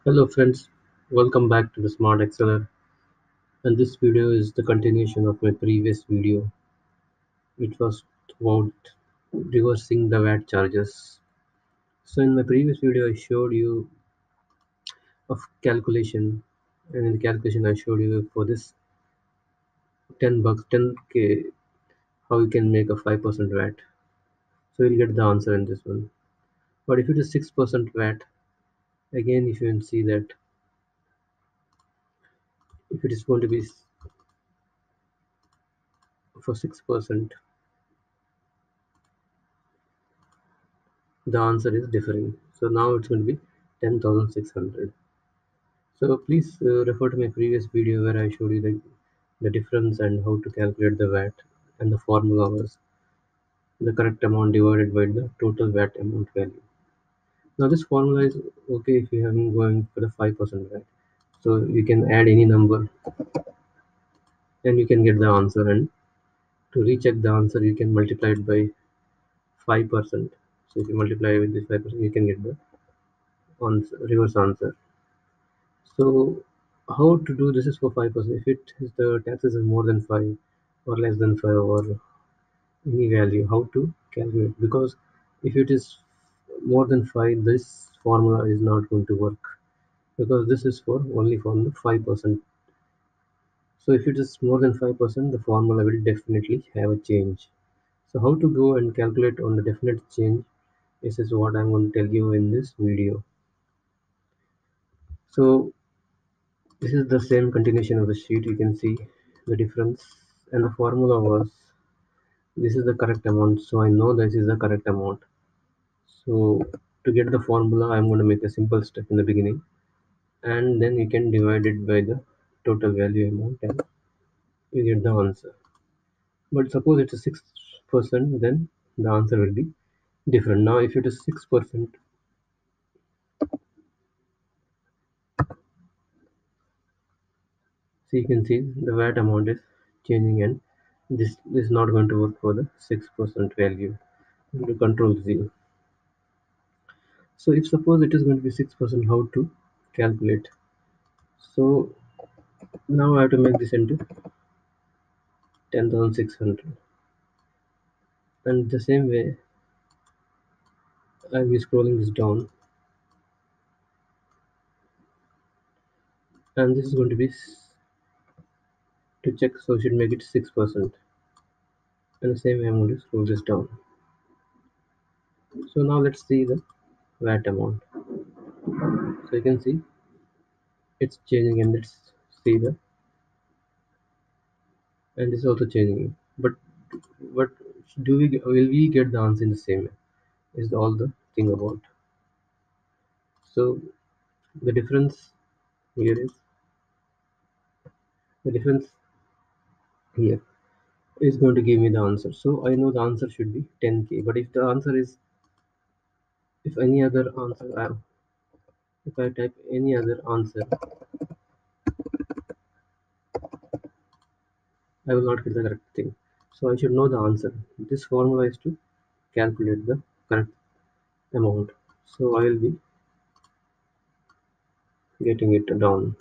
Hello friends, welcome back to the Smart Exceller, and this video is the continuation of my previous video. It was about reversing the VAT charges. So in my previous video I showed you of calculation, and in the calculation I showed you for this 10 bucks 10k how you can make a 5% VAT. So you'll get the answer in this one. But if it is 6% VAT, again if you can see that if it is going to be for 6%, the answer is differing. So now it's going to be 10,600. So please refer to my previous video where I showed you the difference and how to calculate the VAT, and the formula was the correct amount divided by the total VAT amount value. Now this formula is okay if you have been going for the 5% VAT. So you can add any number and you can get the answer, and to recheck the answer you can multiply it by 5%. So if you multiply with this 5% you can get the answer, reverse answer. So how to do this is for 5%. If it is the taxes is more than 5 or less than 5 or any value, how to calculate, because if it is more than 5 this formula is not going to work, because this is for only from the 5%. So if it is more than 5% the formula will definitely have a change. So how to go and calculate on the definite change, this is what I'm going to tell you in this video. So this is the same continuation of the sheet. You can see the difference, and the formula was this is the correct amount, so I know this is the correct amount. So to get the formula I'm going to make a simple step in the beginning, and then you can divide it by the total value amount and you get the answer. But suppose it's a 6%, then the answer will be different. Now if it is 6%, so you can see the VAT amount is changing, and this is not going to work for the 6% value. To control Z. So if suppose it is going to be 6%, how to calculate? So now I have to make this into 10,600, and the same way I'll be scrolling this down, and this is going to be to check, so I should make it 6%, and the same way I'm going to scroll this down. So now let's see the VAT amount. So you can see it's changing, and let's see the, and this is also changing. But do we will we get the answer in the same way is all the thing about. So the difference here is the difference here is going to give me the answer. So I know the answer should be 10k. But if the answer is, if any other answer, if I type any other answer, I will not get the correct thing. So I should know the answer. This formula is to calculate the correct amount. So I will be getting it down.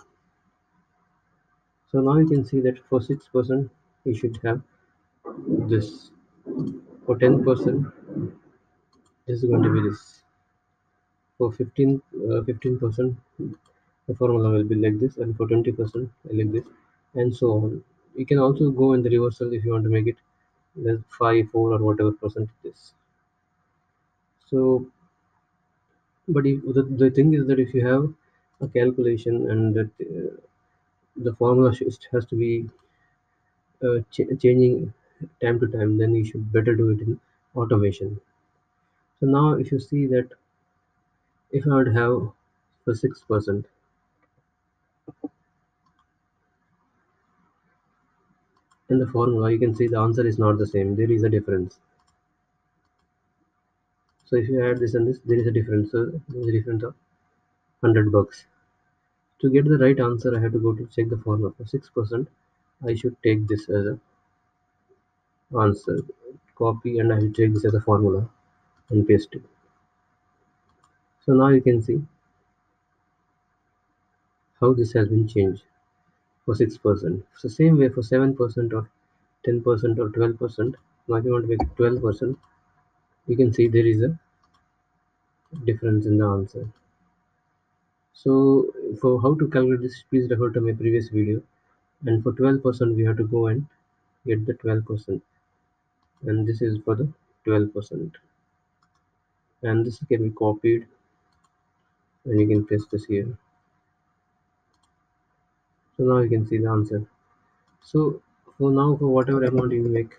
So now you can see that for 6% you should have this. For 10% this is going to be this. For 15% the formula will be like this, and for 20% like this, and so on. You can also go in the reversal if you want to make it less 5 4 or whatever percent it is. So but if, the thing is that if you have a calculation, and that the formula has to be changing time to time, then you should better do it in automation. So now if you see that if I would have for 6% in the formula, you can see the answer is not the same, there is a difference. So if you add this and this, there is a difference. So there is a difference of 100 bucks. To get the right answer, I have to go to check the formula. For 6%, I should take this as a answer, copy, and I should take this as a formula and paste it. So now you can see how this has been changed for 6%. So same way for 7% or 10% or 12%. Now if you want to make it 12%, you can see there is a difference in the answer. So for how to calculate this, please refer to my previous video. And for 12%, we have to go and get the 12%. And this is for the 12%. And this can be copied and you can paste this here. So now you can see the answer. So for now, for whatever amount you make,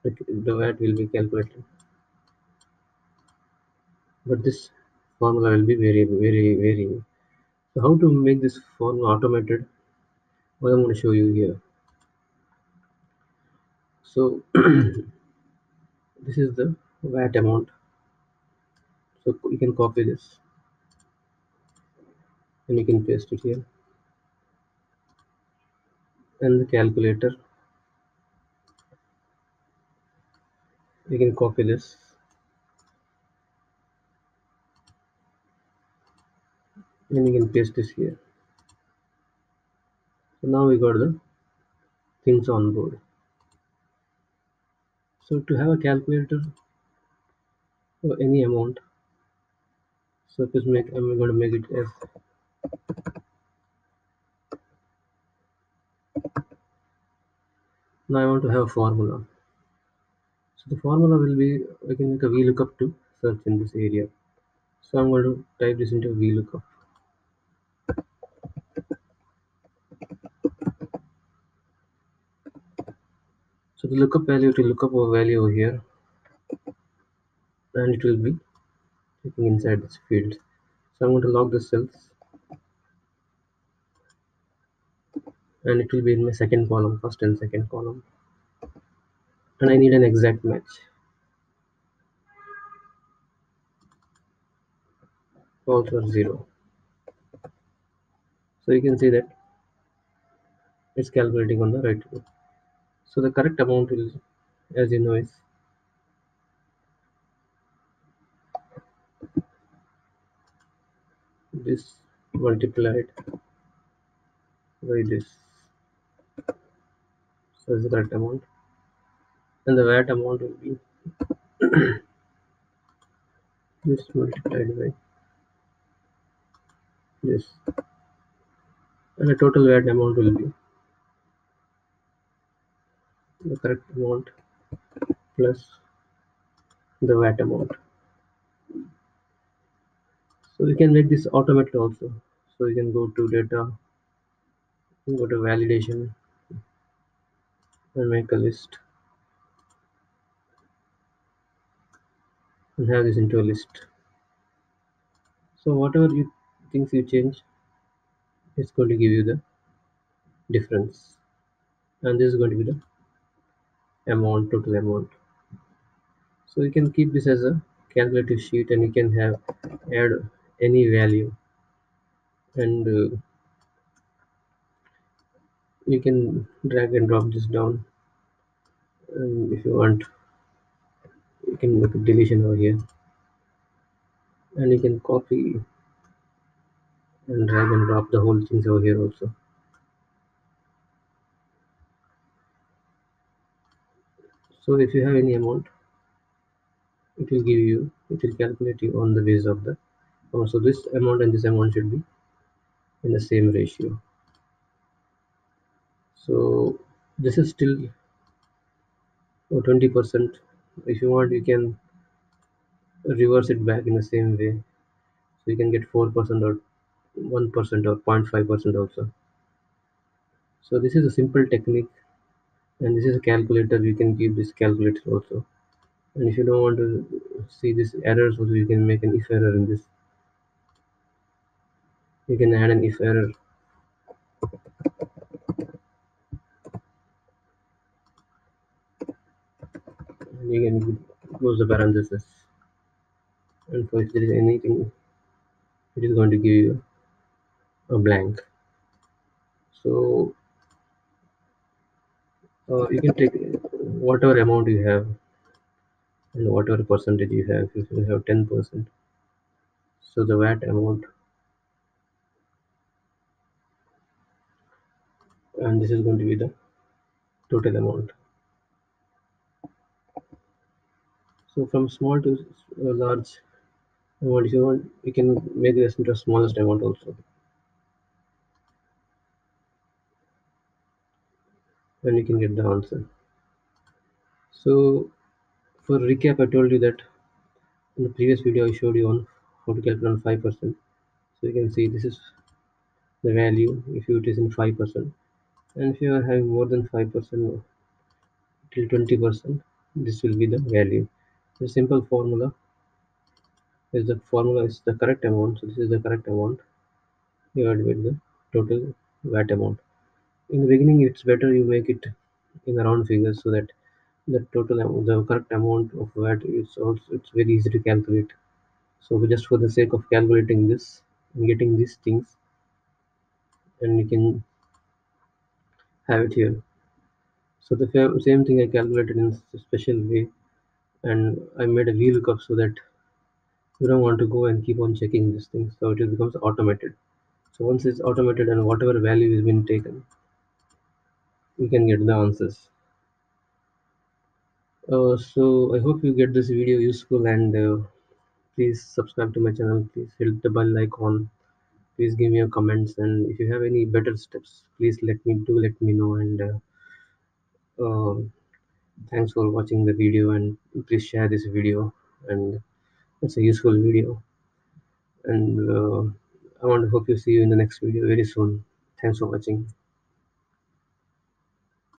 the VAT will be calculated. But this formula will be very. So how to make this formula automated? What I'm going to show you here. So this is the VAT amount. So you can copy this and you can paste it here. And the calculator, you can copy this and you can paste this here. So now we got the things on board. So to have a calculator for any amount, so just I'm going to make it as, now I want to have a formula. So the formula will be, I can make a VLOOKUP to search in this area. So I'm going to type this into VLOOKUP. So the lookup value, to look up a value over here, and it will be taking inside this field. So I'm going to log the cells, and it will be in my second column, first and second column. And I need an exact match. False or zero. So you can see that it's calculating on the right way. So the correct amount will, as you know, is this multiplied by this. So it's the correct amount. And the VAT amount will be this multiplied by this. And the total VAT amount will be the correct amount plus the VAT amount. So you can make this automated also. So you can go to data, go to validation and make a list and have this into a list. So whatever you things you change, it's going to give you the difference. And this is going to be the amount, total amount. So you can keep this as a calculative sheet and you can have add any value and you can drag and drop this down, and if you want you can make a deletion over here and you can copy and drag and drop the whole things over here also. So if you have any amount, it will give you, it will calculate you on the basis of the, so this amount and this amount should be in the same ratio. So this is still 20%. If you want, you can reverse it back in the same way, so you can get 4% or 1% or 0.5% also. So this is a simple technique, and this is a calculator. You can give this calculator also, and if you don't want to see this errors also, you can make an if error in this. You can add an if error, and you can close the parenthesis, and so if there is anything, it is going to give you a blank. So you can take whatever amount you have and whatever percentage you have. If you have 10%, so the VAT amount and this is going to be the total amount. So from small to large amount, if you want, you can make this into a smallest amount also, and you can get the answer. So for recap, I told you that in the previous video I showed you on how to calculate on 5%. So you can see this is the value if it is in 5%, and if you are having more than 5% till 20%, this will be the value. The simple formula is the correct amount. So this is the correct amount divided with the total VAT amount. In the beginning, it's better you make it in a round figure so that the correct amount of VAT is also it's very easy to calculate. So just for the sake of calculating this and getting these things, and you can have it here. So the same thing I calculated in a special way, and I made a VLOOKUP so that you don't want to go and keep on checking these things. So it becomes automated. So once it's automated and whatever value has been taken, you can get the answers. So I hope you get this video useful, and please subscribe to my channel. Please hit the bell icon. Please give me your comments, and if you have any better steps, please let me know. And uh, thanks for watching the video, and please share this video. And it's a useful video, and I want to hope you see you in the next video very soon. Thanks for watching.